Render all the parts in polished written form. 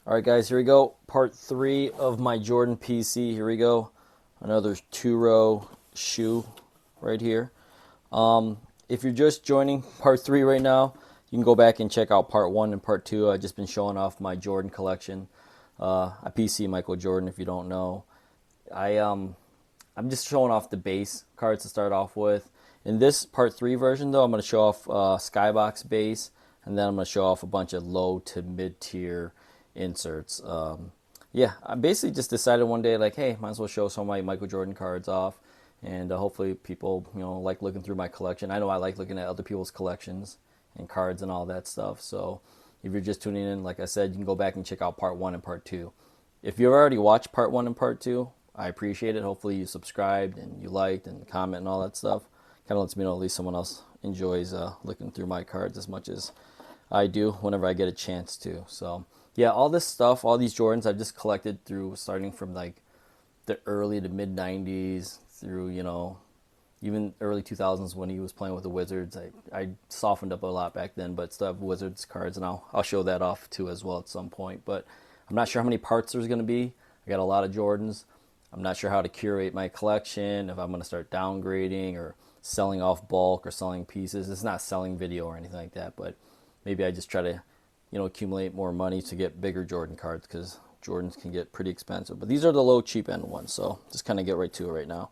All right, guys, here we go. Part 3 of my Jordan PC. Here we go. Another two-row shoe right here. If you're just joining part 3 right now, you can go back and check out part 1 and part 2. I've just been showing off my Jordan collection. I PC Michael Jordan, if you don't know. I'm just showing off the base cards to start off with. In this part 3 version, though, I'm going to show off Skybox base, and then I'm going to show off a bunch of low to mid-tier inserts. Yeah, I basically just decided one day, like, hey, might as well show some of my Michael Jordan cards off, and hopefully people, like looking through my collection. I know I like looking at other people's collections and cards and all that stuff. So if you're just tuning in, like I said, you can go back and check out part 1 and part 2. If you've already watched part 1 and part 2, I appreciate it. Hopefully you subscribed and you liked and comment and all that stuff. Kind of lets me know at least someone else enjoys looking through my cards as much as I do whenever I get a chance to. So yeah, all this stuff, all these Jordans I've just collected through starting from like the early to mid 90s through, even early 2000s when he was playing with the Wizards. I softened up a lot back then, but still have Wizards cards, and I'll show that off too as well at some point. But I'm not sure how many parts there's going to be. I got a lot of Jordans. I'm not sure how to curate my collection, if I'm going to start downgrading or selling off bulk or selling pieces. It's not selling video or anything like that, but maybe I just try to, accumulate more money to get bigger Jordan cards, because Jordans can get pretty expensive. But these are the low, cheap end ones, so just kind of get right to it right now.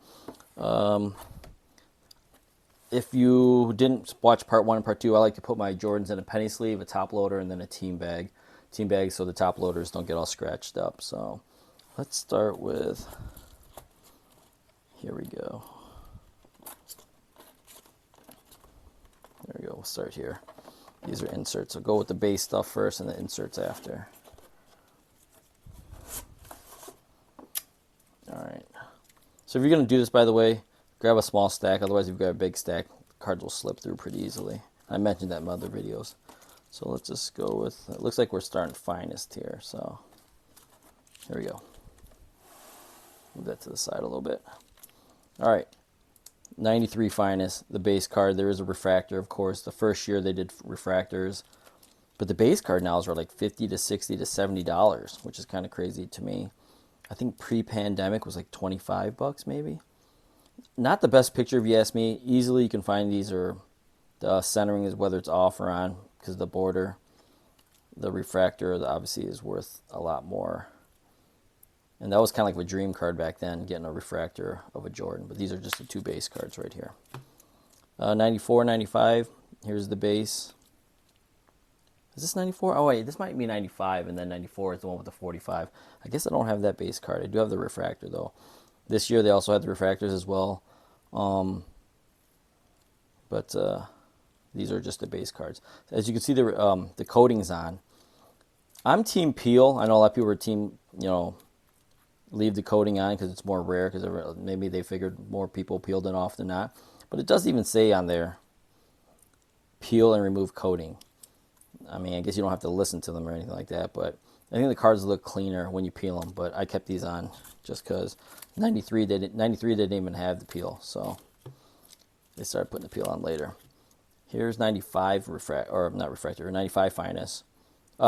If you didn't watch part 1 and part 2, I like to put my Jordans in a penny sleeve, a top loader, and then a team bag. Team bag so the top loaders don't get all scratched up. So let's start with, here we go. There we go, we'll start here. These are inserts, so go with the base stuff first and the inserts after. Alright. So if you're going to do this, by the way, grab a small stack. Otherwise, if you've got a big stack, cards will slip through pretty easily. I mentioned that in my other videos. So let's just go with, it looks like we're starting finest here. So here we go. Move that to the side a little bit. Alright. 93 finest, the base card. There is a refractor, of course. The first year they did refractors, but the base card now is like $50 to $60 to $70, which is kind of crazy to me. I think pre-pandemic was like $25 maybe. Not the best picture if you ask me. Easily you can find these, or the centering is whether it's off or on, because the border, the refractor obviously is worth a lot more. And that was kind of like a dream card back then, getting a refractor of a Jordan. But these are just the 2 base cards right here. 94, 95. Here's the base. Is this 94? Oh, wait, this might be 95, and then 94 is the one with the 45. I guess I don't have that base card. I do have the refractor, though. This year they also had the refractors as well. But these are just the base cards. As you can see, the coating's on. I'm team peel. I know a lot of people are team, leave the coating on because it's more rare, because maybe they figured more people peeled it off than not. But it doesn't even say on there, peel and remove coating. I mean, I guess you don't have to listen to them or anything like that, but I think the cards look cleaner when you peel them. But I kept these on just because 93 they didn't even have the peel, so they started putting the peel on later. Here's 95 95 finest.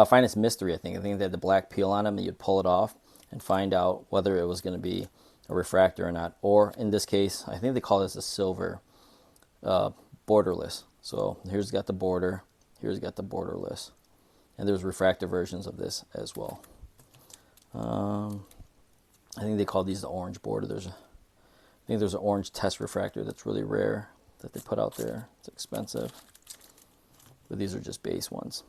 Finest mystery, I think. I think they had the black peel on them, and you'd pull it off and find out whether it was going to be a refractor or not. Or in this case, I think they call this a silver borderless. So here's got the border, here's got the borderless, and there's refractor versions of this as well. I think they call these the orange border. I think there's an orange test refractor that's really rare that they put out there. It's expensive, but these are just base ones.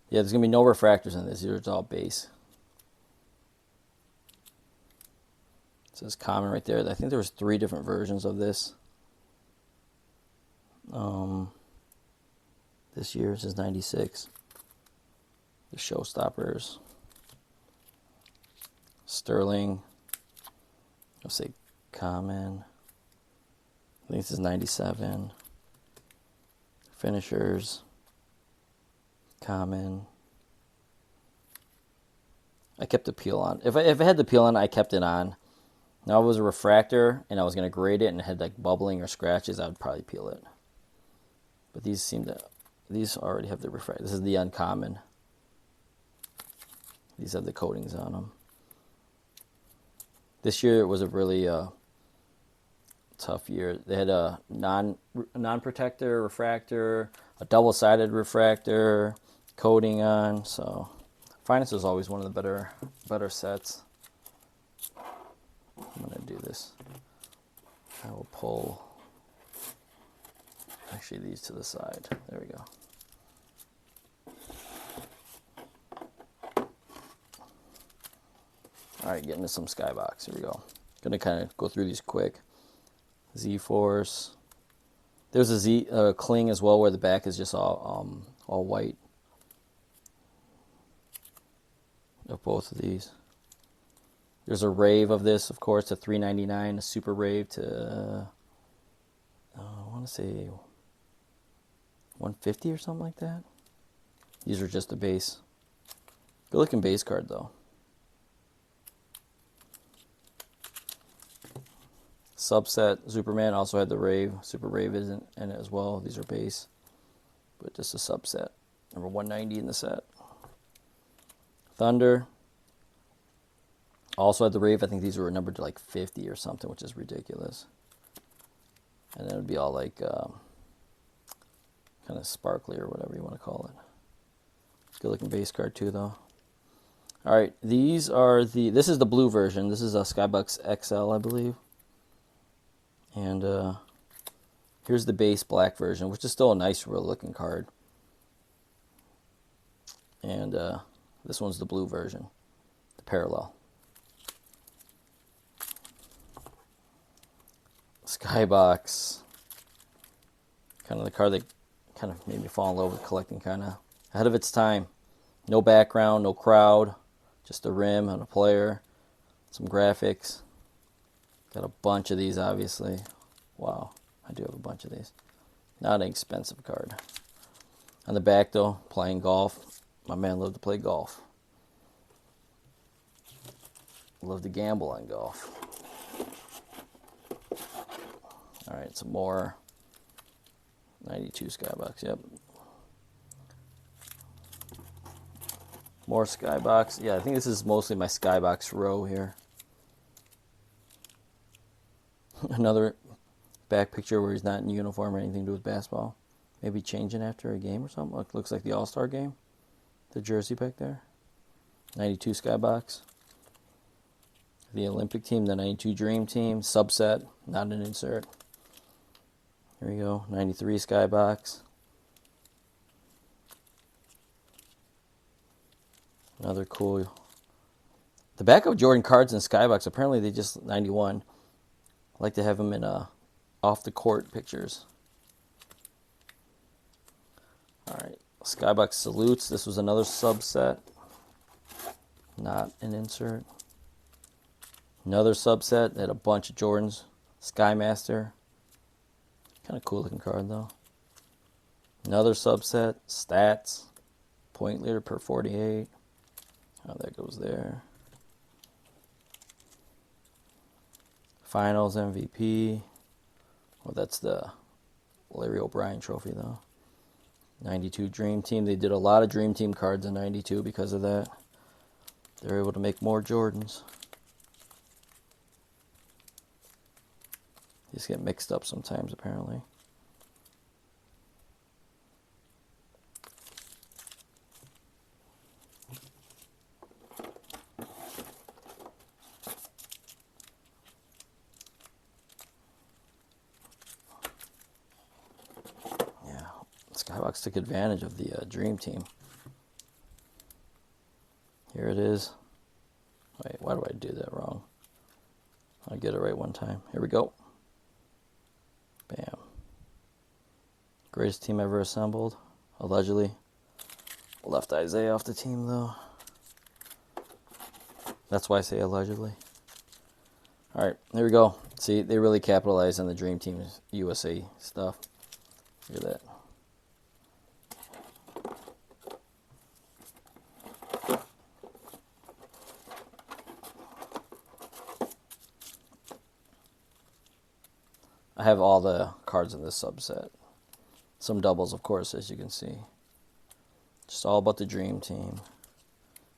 Yeah, there's gonna be no refractors in this. These are all base. It says common right there. I think there was 3 different versions of this. This year it says 96. The showstoppers. Sterling. I'll say common. I think this is 97. Finishers. Common. I kept the peel on. If I had the peel on, I kept it on. Now, if it was a refractor and I was going to grade it and it had like bubbling or scratches, I would probably peel it. But these already have the refractor. This is the uncommon. These have the coatings on them. This year it was a really tough year. They had a non-protector refractor, a double-sided refractor, coating on. So Finest is always one of the better sets. I'm gonna do this. I will pull actually these to the side. There we go. All right, getting to some Skybox. Here we go. Gonna kind of go through these quick. Z-Force. There's a Z Kling as well, where the back is just all white. Of both of these. There's a Rave of this, of course, to $3.99. A Super Rave to I want to say $150 or something like that. These are just the base. Good looking base card though. Subset Superman also had the Rave. Super Rave isn't in it as well. These are base, but just a subset. Number 190 in the set. Thunder also had the Rave. I think these were numbered to like 50 or something, which is ridiculous. And then it would be all like kind of sparkly or whatever you want to call it. Good looking base card too, though. All right, these are this is the blue version. This is a Skybox XL, I believe. And here's the base black version, which is still a nice, real looking card. And this one's the blue version, the parallel. Skybox, kind of the card that kind of made me fall in love with collecting, kind of ahead of its time. No background, no crowd, just a rim and a player, some graphics. Got a bunch of these, obviously. Wow, I do have a bunch of these. Not an expensive card. On the back, though, playing golf. My man loved to play golf. Loved to gamble on golf. All right, some more 92 Skybox, yep. More Skybox. Yeah, I think this is mostly my Skybox row here. Another back picture where he's not in uniform or anything to do with basketball. Maybe changing after a game or something. Looks like the All-Star game. The jersey back there. 92 Skybox. The Olympic team, the 92 Dream Team. Subset, not an insert. Here we go. 93 Skybox. Another cool. The back of Jordan cards in Skybox, apparently they just 91. I like to have them in off the court pictures. All right, Skybox Salutes. This was another subset, not an insert. Another subset that had a bunch of Jordans. Skymaster, kind of cool looking card though. Another subset, Stats, point leader per 48. How that goes there. Finals MVP. Well, that's the Larry O'Brien trophy, though. 92 Dream Team. They did a lot of Dream Team cards in 92 because of that. They're able to make more Jordans. These get mixed up sometimes, apparently. Skybox took advantage of the Dream Team. Here it is. Wait, why do I do that wrong? I'll get it right one time. Here we go. Bam. Greatest team ever assembled, allegedly. Left Isaiah off the team, though. That's why I say allegedly. All right, here we go. See, they really capitalized on the Dream Team USA stuff. Look at that. I have all the cards in this subset. Some doubles, of course, as you can see. Just all about the Dream Team.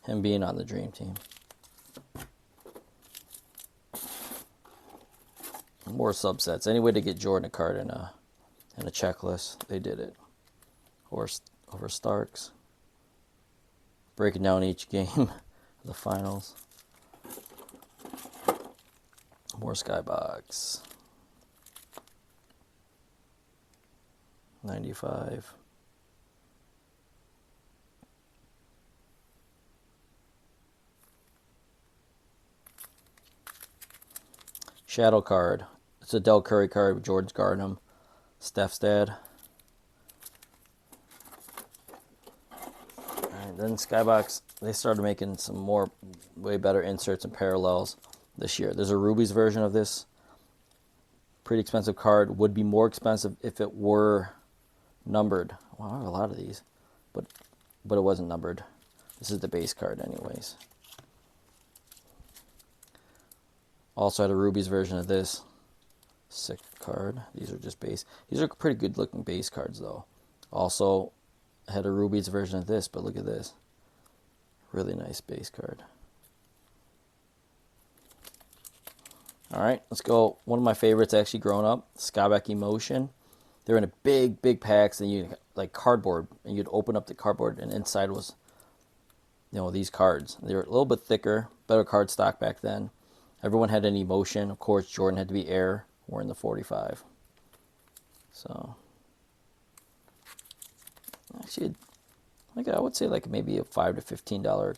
him being on the Dream Team. More subsets. Any way to get Jordan a card in a checklist, they did it. Over Starks. Breaking down each game, the finals. More Skybox. 95. Shadow card. It's a Del Curry card with Jordan's guarding him. Steph's dad. Alright, then Skybox, they started making some more, way better inserts and parallels this year. There's a Ruby's version of this. Pretty expensive card. Would be more expensive if it were numbered. Wow, I have a lot of these. But it wasn't numbered. This is the base card anyways. Also had a Ruby's version of this. Sick card. These are just base. These are pretty good looking base cards though. Also had a Ruby's version of this, but look at this. Really nice base card. Alright, let's go. One of my favorites actually growing up, Skybox Emotion. They're in a big packs, and you like cardboard, and you'd open up the cardboard, and inside was, these cards. They were a little bit thicker, better card stock back then. Everyone had an emotion. Of course, Jordan had to be Air. We're in the 45. So, actually, I would say maybe a $5 to $15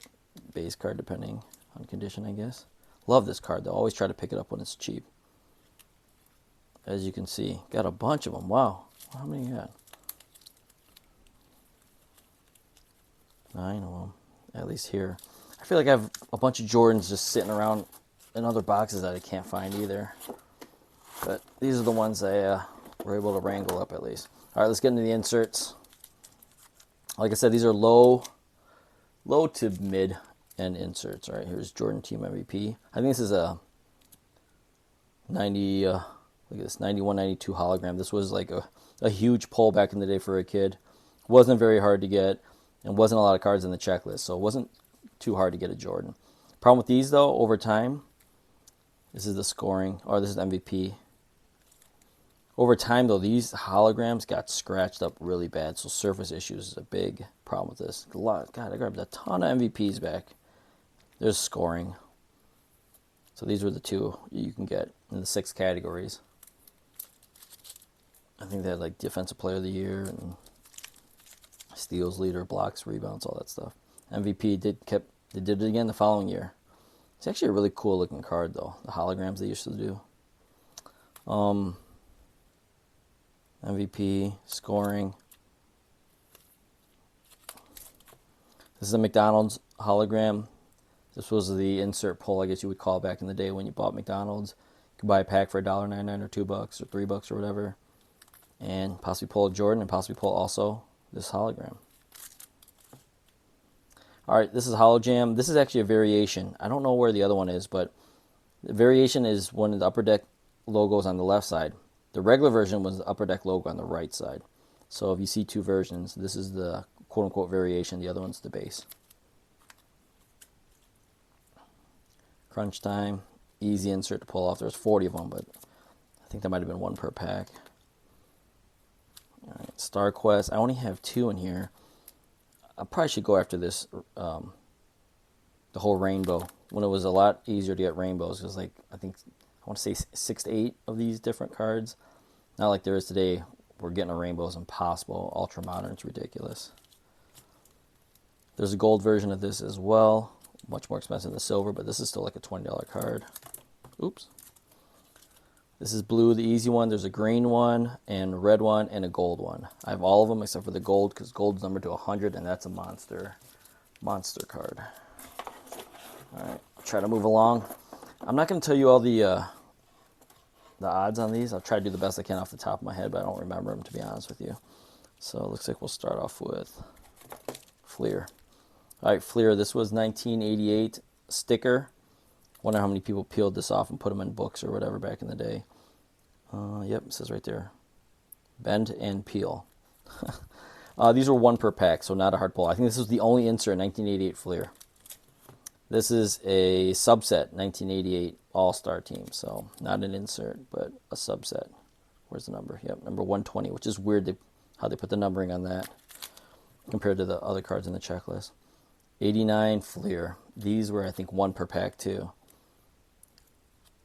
base card, depending on condition, I guess. Love this card though. Always try to pick it up when it's cheap. As you can see, got a bunch of them. Wow, how many you got? 9 of them, at least here. I feel like I have a bunch of Jordans just sitting around in other boxes that I can't find either. But these are the ones I were able to wrangle up at least. All right, let's get into the inserts. Like I said, these are low to mid end inserts. All right, here's Jordan Team MVP. I think this is a 90. Look at this, 91, 92 hologram. This was like a huge pull back in the day for a kid. Wasn't very hard to get, and wasn't a lot of cards in the checklist, so it wasn't too hard to get a Jordan. Problem with these though, over time, this is the scoring, or this is MVP. Over time though, these holograms got scratched up really bad, so surface issues is a big problem with this. God, I grabbed a ton of MVPs back. There's scoring. So these were the two you can get in the 6 categories. I think they had like Defensive Player of the Year and steals, leader, blocks, rebounds, all that stuff. MVP they did it again the following year. It's actually a really cool looking card though. The holograms they used to do. MVP, scoring. This is a McDonald's hologram. This was the insert pull, I guess you would call it, back in the day when you bought McDonald's. You could buy a pack for $1.99 or $2 or $3 or whatever, and possibly pull a Jordan and possibly pull also this hologram. All right, this is Holo Jam. This is actually a variation. I don't know where the other one is, but the variation is one of the Upper Deck logos on the left side. The regular version was the Upper Deck logo on the right side. So if you see 2 versions, this is the quote-unquote variation. The other one's the base. Crunch Time, easy insert to pull off. There's 40 of them, but I think there might have been 1 per pack. All right, Star Quest. I only have 2 in here. I probably should go after this, the whole rainbow, when it was a lot easier to get rainbows. Because I want to say 6 to 8 of these different cards. Not like there is today. We're getting a rainbow is impossible. Ultra modern, it's ridiculous. There's a gold version of this as well. Much more expensive than silver, but this is still like a $20 card. Oops. This is blue, the easy one. There's a green one, and a red one, and a gold one. I have all of them except for the gold, because gold's numbered to 100, and that's a monster card. All right, I'll try to move along. I'm not going to tell you all the odds on these. I'll try to do the best I can off the top of my head, but I don't remember them, to be honest with you. So it looks like we'll start off with Fleer. All right, Fleer, this was 1988 sticker. Wonder how many people peeled this off and put them in books or whatever back in the day. Yep, it says right there. Bend and peel. These were 1 per pack, so not a hard pull. I think this was the only insert in 1988 Fleer. This is a subset 1988 All-Star team, so not an insert, but a subset. Where's the number? Yep, number 120, which is weird how they put the numbering on that compared to the other cards in the checklist. 89 Fleer. These were, I think, 1 per pack, too.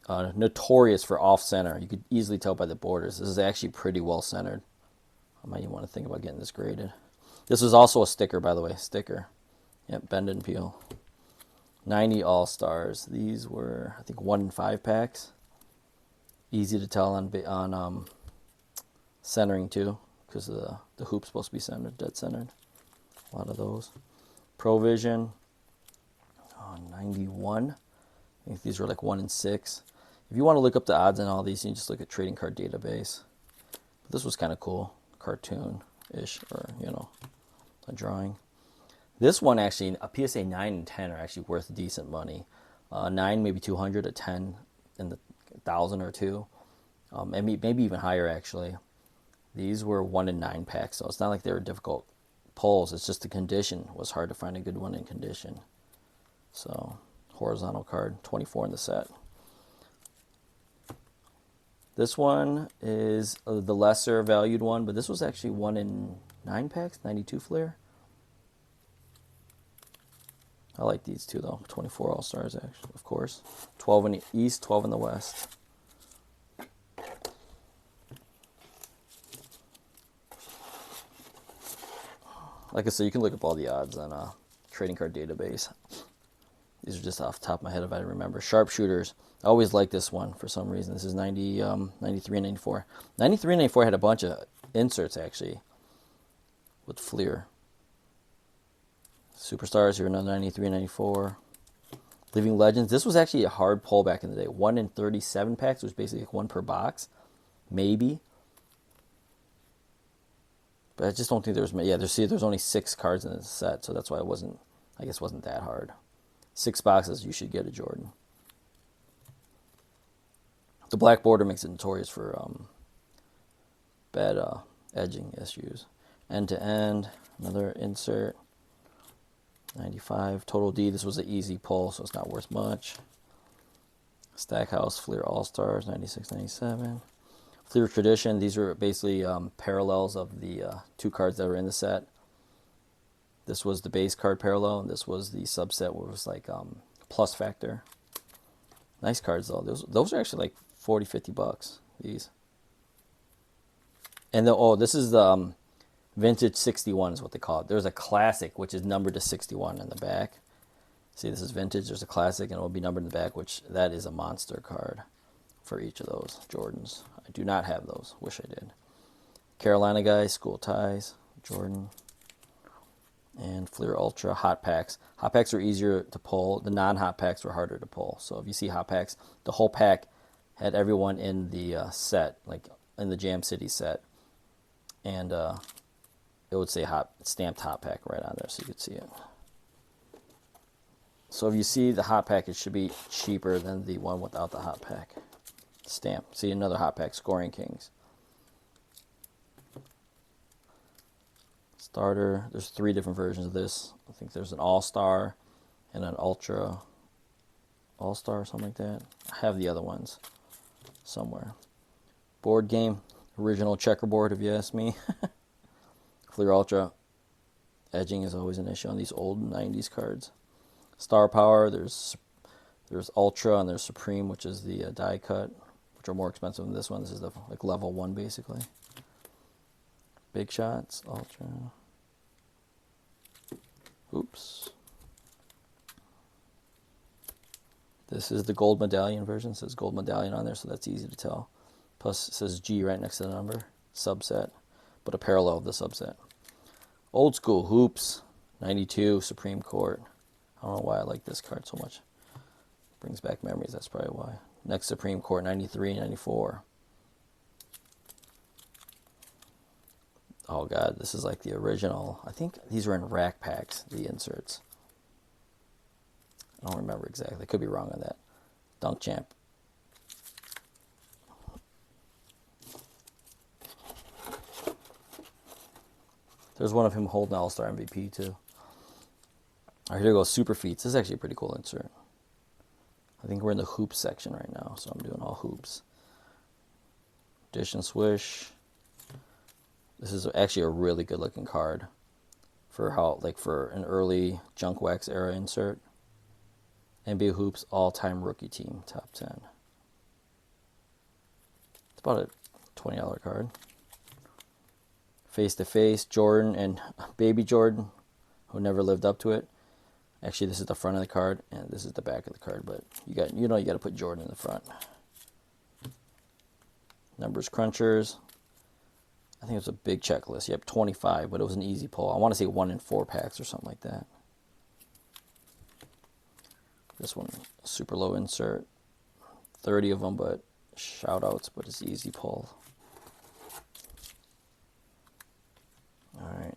Notorious for off-center. You could easily tell by the borders. This is actually pretty well-centered. I might even want to think about getting this graded. This was also a sticker, by the way. Sticker. Yep, bend and peel. 90 All-Stars. These were, I think, 1 in 5 packs. Easy to tell on centering, too, because the hoop's supposed to be centered, dead centered. A lot of those. Provision. 91. I think these were like 1 in 6. If you want to look up the odds on all these, you can just look at Trading Card Database. But this was kind of cool. Cartoon-ish, or, a drawing. This one actually, a PSA 9 and 10 are actually worth decent money. 9 maybe 200, a 10 in the 1,000 or 2. And maybe even higher actually. These were 1 in 9 packs, so it's not like they were difficult pulls. It's just the condition was hard to find a good one in condition. So, horizontal card, 24 in the set. This one is the lesser valued one, but this was actually 1 in 9 packs, 92 Flair. I like these two though, 24 All-Stars actually, of course. 12 in the East, 12 in the West. Like I said, you can look up all the odds on Trading Card Database. These are just off the top of my head if I remember. Sharpshooters. I always like this one for some reason. This is 93 and 94. 93 and 94 had a bunch of inserts actually with Fleer. Superstars, here another 93 and 94. Living Legends. This was actually a hard pull back in the day. 1 in 37 packs, which was basically like 1 per box. Maybe. But I just don't think there was... Yeah, there's only 6 cards in the set, so that's why it wasn't that hard. 6 boxes, you should get a Jordan. The black border makes it notorious for bad edging issues. End to end, another insert. 95. Total D, this was an easy pull, so it's not worth much. Stackhouse, Fleer All-Stars, 96, 97. Fleer Tradition, these are basically parallels of the 2 cards that were in the set. This was the base card parallel, and this was the subset where it was like plus factor. Nice cards though. Those are actually like 40, 50 bucks, these. And this is the Vintage 61 is what they call it. There's a classic, which is numbered to 61 in the back. See, this is vintage. There's a classic, and it will be numbered in the back, which that is a monster card for each of those Jordans. I do not have those. Wish I did. Carolina guys, school ties, Jordan, and Fleer Ultra hot packs. Hot packs are easier to pull. The non-hot packs were harder to pull. So if you see hot packs, the whole pack had everyone in the set, like in the Jam City set, and it would say stamped hot pack right on there, so you could see it. So if you see the hot pack, it should be cheaper than the one without the hot pack stamp. See another hot pack, Scoring Kings. Starter, there's 3 different versions of this. I think there's an All-Star and an Ultra All-Star or something like that. I have the other ones somewhere. Board game, original checkerboard if you ask me. Fleer Ultra, edging is always an issue on these old 90s cards. Star Power, there's Ultra and there's Supreme, which is the die cut, which are more expensive than this one. This is the like level 1 basically. Big Shots, Ultra. Oops. This is the gold medallion version. It says gold medallion on there, so that's easy to tell. Plus it says G right next to the number. Subset, but a parallel of the subset. Old school hoops, 92 Supreme Court. I don't know why I like this card so much. Brings back memories, that's probably why. Next Supreme Court, 93, 94. Oh god, this is like the original. I think these were in rack packs, the inserts. I don't remember exactly. I could be wrong on that. Dunk Champ. There's one of him holding All-Star MVP too. All right, here we go. Super Feats. This is actually a pretty cool insert. I think we're in the hoops section right now, so I'm doing all hoops. Dish and Swish. This is actually a really good looking card for how, like, for an early junk wax era insert. NBA Hoops all-time rookie team, top 10. It's about a $20 card. Face to Face, Jordan and Baby Jordan, who never lived up to it. Actually, this is the front of the card, and this is the back of the card. But you got to put Jordan in the front. Numbers Crunchers. I think it was a big checklist. Yep, 25, but it was an easy pull. I want to say 1 in 4 packs or something like that. This one, super low insert. 30 of them, but shout outs, but it's easy pull. All right.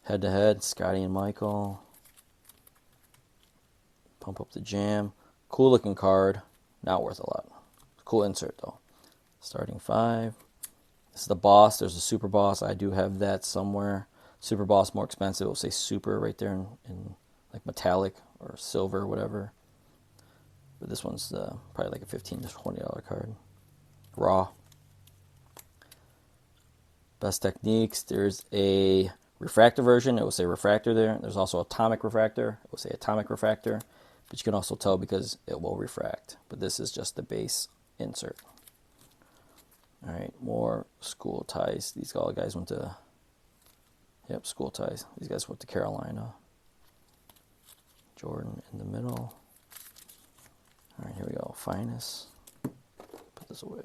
Head to head, Scotty and Michael. Pump up the jam. Cool looking card. Not worth a lot. Cool insert though. Starting 5. This is the Boss. There's a Super Boss. I do have that somewhere. Super Boss more expensive. It'll say Super right there in like metallic or silver or whatever. But this one's probably like a $15 to $20 card. Raw. Best Techniques. There's a refractor version. It will say refractor there. There's also atomic refractor. It will say atomic refractor. But you can also tell because it will refract. But this is just the base insert. All right, more school ties. These all guys went to, yep, school ties. These guys went to Carolina. Jordan in the middle. All right, here we go. Finest. Put this away.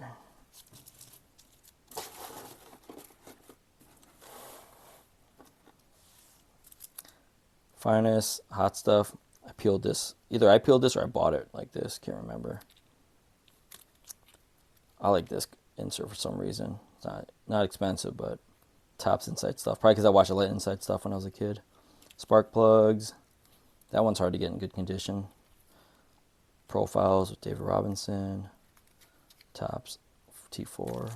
Finest, hot stuff. I peeled this. Either I peeled this or I bought it like this. Can't remember. I like this insert for some reason. It's not expensive, but Topps Inside stuff. Probably because I watched a lot of Inside stuff when I was a kid. Spark plugs. That one's hard to get in good condition. Profiles with David Robinson. Topps T4.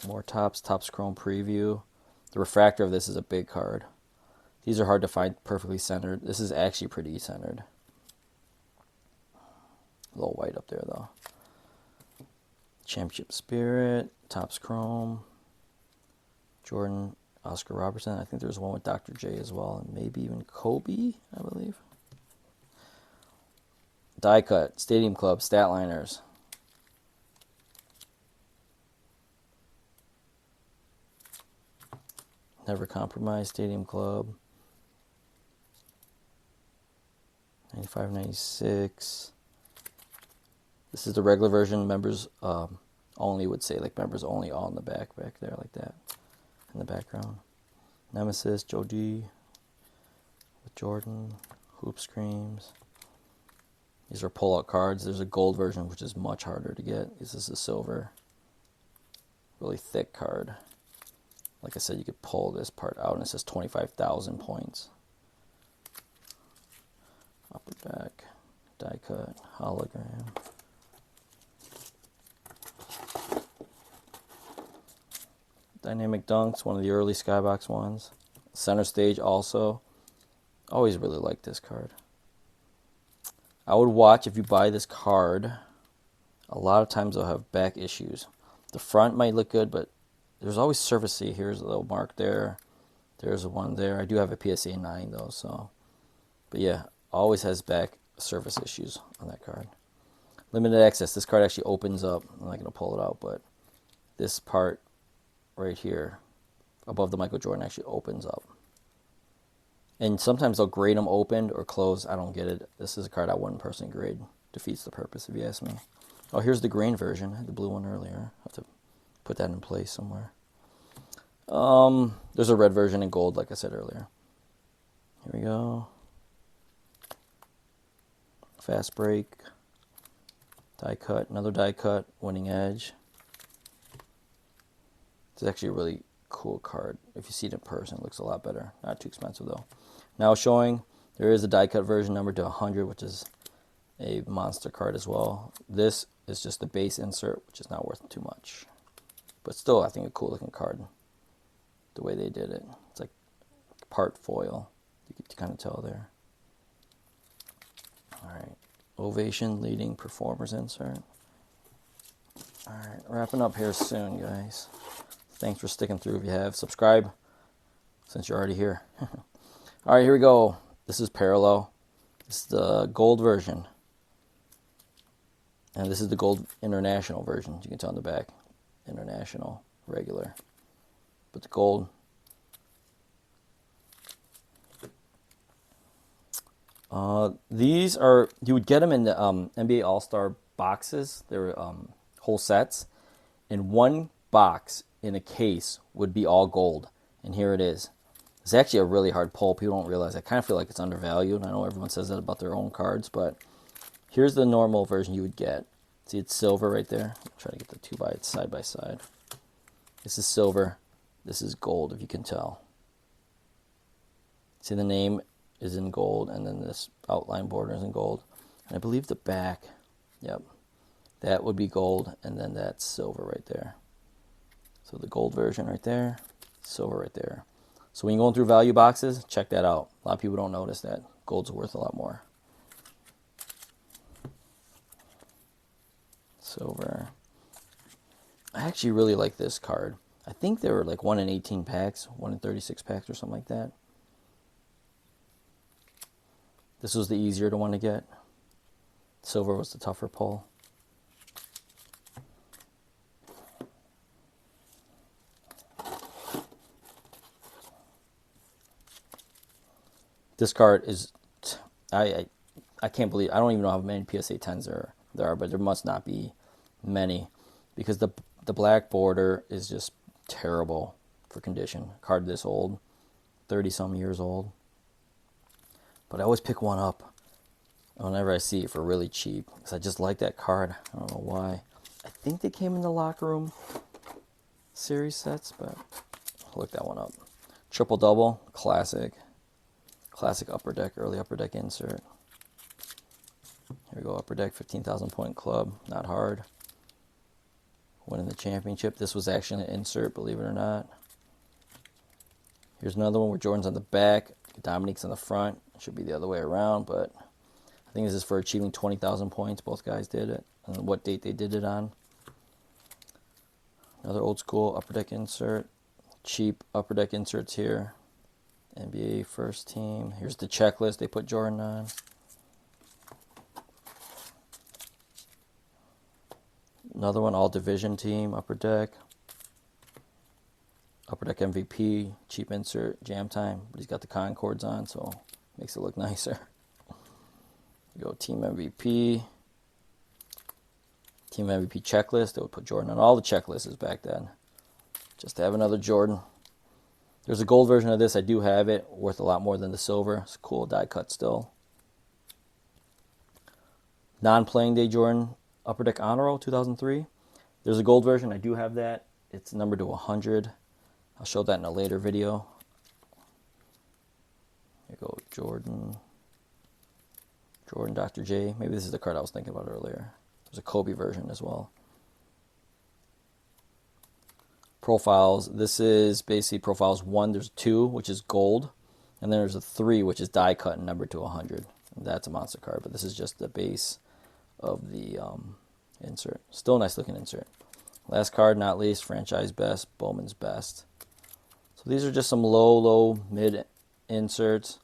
More Topps Chrome Preview. The refractor of this is a big card. These are hard to find perfectly centered. This is actually pretty centered. A little white up there though. Championship Spirit, Topps Chrome, Jordan, Oscar Robertson. I think there's one with Dr. J as well, and maybe even Kobe, I believe. Die cut, Stadium Club, Statliners. Never Compromise, Stadium Club. 95, 96. This is the regular version. Members only would say, like, members only all in the back there like that in the background. Nemesis, Joe D with Jordan, Hoop Screams. These are pull-out cards. There's a gold version, which is much harder to get. This is a silver, really thick card. Like I said, you could pull this part out, and it says 25,000 points. Upper back, die cut, hologram. Dynamic Dunks, one of the early Skybox ones. Center Stage also. Always really liked this card. I would watch if you buy this card. A lot of times they'll have back issues. The front might look good, but there's always surface. Here's a little mark there. There's one there. I do have a PSA 9 though, so. But yeah, always has back surface issues on that card. Limited access. This card actually opens up. I'm not going to pull it out, but this part right here above the Michael Jordan actually opens up. And sometimes they'll grade them opened or closed. I don't get it. This is a card I wouldn't personally grade. Defeats the purpose if you ask me. Oh, here's the green version. I had the blue one earlier. I have to put that in place somewhere. There's a red version in gold, like I said earlier. Here we go. Fast break. Die cut. Another die cut. Winning edge. It's actually a really cool card. If you see it in person, it looks a lot better. Not too expensive though. Now showing, there is a die cut version numbered to 100, which is a monster card as well. This is just the base insert, which is not worth too much. But still, I think a cool looking card. The way they did it. It's like part foil. You can kind of tell there. All right, Ovation leading performers insert. All right, wrapping up here soon, guys. Thanks for sticking through. If you have, subscribe since you're already here. All right, here we go. This is parallel. This is the gold version. And this is the gold international version. You can tell on the back. International, regular. But the gold. These are, you would get them in the NBA All-Star boxes. They're whole sets. And one box in a case would be all gold. And here it is. It's actually a really hard pull. People don't realize. I kind of feel like it's undervalued. I know everyone says that about their own cards, but here's the normal version you would get. See, it's silver right there. I'll try to get the two side by side. This is silver. This is gold, if you can tell. See, the name is in gold, and then this outline border is in gold. And I believe the back, yep, that would be gold, and then that's silver right there. So the gold version right there, silver right there. So when you're going through value boxes, check that out. A lot of people don't notice that. Gold's worth a lot more. Silver. I actually really like this card. I think they were like 1 in 18 packs, 1 in 36 packs or something like that. This was the easier to want to get. Silver was the tougher pull. This card is, I can't believe, I don't even know how many PSA 10s there are, but there must not be many, because the black border is just terrible for condition. Card this old, 30-some years old. But I always pick one up whenever I see it for really cheap, because I just like that card. I don't know why. I think they came in the locker room series sets, but I'll look that one up. Triple double, classic. Classic Upper Deck, early Upper Deck insert. Here we go, Upper Deck, 15,000 point club, not hard. Winning the championship. This was actually an insert, believe it or not. Here's another one where Jordan's on the back, Dominique's on the front. It should be the other way around, but I think this is for achieving 20,000 points. Both guys did it, and what date they did it on. Another old school Upper Deck insert. Cheap Upper Deck inserts here. NBA first team. Here's the checklist they put Jordan on. Another one, all division team, Upper Deck. Upper Deck MVP, cheap insert, jam time. But he's got the Concords on, so makes it look nicer. We go team MVP. Team MVP checklist. They would put Jordan on all the checklists back then. Just to have another Jordan. There's a gold version of this. I do have it. Worth a lot more than the silver. It's a cool die cut still. Non-playing day Jordan Upper Deck Honor Roll 2003. There's a gold version. I do have that. It's numbered to 100. I'll show that in a later video. Here you go, Jordan. Jordan Dr. J. Maybe this is the card I was thinking about earlier. There's a Kobe version as well. Profiles. This is basically profiles 1. There's 2, which is gold. And then there's a 3, which is die cut and numbered to 100. And that's a monster card. But this is just the base of the insert. Still a nice looking insert. Last card, not least, franchise best, Bowman's best. So these are just some low, mid inserts.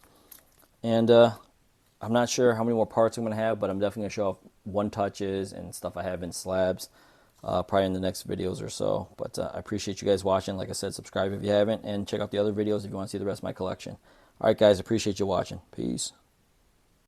And I'm not sure how many more parts I'm going to have, but I'm definitely going to show off one touches and stuff I have in slabs. Probably in the next videos or so. But I appreciate you guys watching. Like I said, subscribe if you haven't, and check out the other videos if you want to see the rest of my collection. All right, guys, appreciate you watching. Peace.